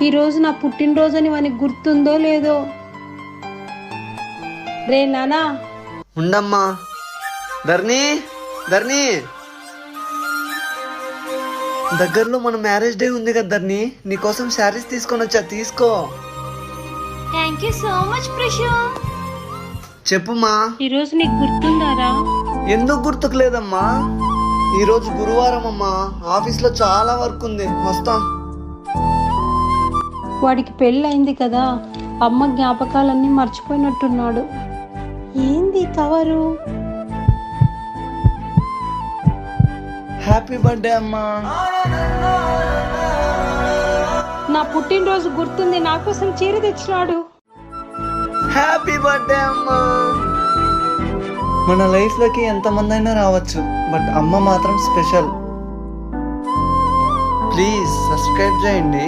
ఈరోజు నా పుట్టినరోజని వానికి గుర్తుందో లేదో. రే నానా, ఉండమ్మా. ధర్ని, ధర్ని, దగ్గరలో మన మ్యారేజ్ డే ఉంది కదా ధర్ని, నీకోసం శారీస్ తీసుకొని వచ్చా, తీసుకో. Thank you so much Prishu. చెప్పుమా. ఈరోజు నీకు గుర్తుందారా? ఎందుకు గుర్తుకులేదమ్మా? ఈరోజు గురువారం అమ్మా, ఆఫీస్లో చాలా వర్క్ ఉంది, వస్తా. వాడికి పెళ్ళి అయింది కదా, అమ్మ జ్ఞాపకాలన్నీ మర్చిపోయినట్టున్నాడు. ఏంది కవరు? హ్యాపీ బర్త్డే అమ్మా. నా పుట్టినరోజు గుర్తుంది, నా కోసం చీర తెచ్చినాడు. హ్యాపీ బర్త్డే అమ్మా. మన లైఫ్లోకి ఎంతమంది అయినా రావచ్చు, బట్ అమ్మ మాత్రం స్పెషల్. ప్లీజ్ సబ్స్క్రైబ్ చేయండి.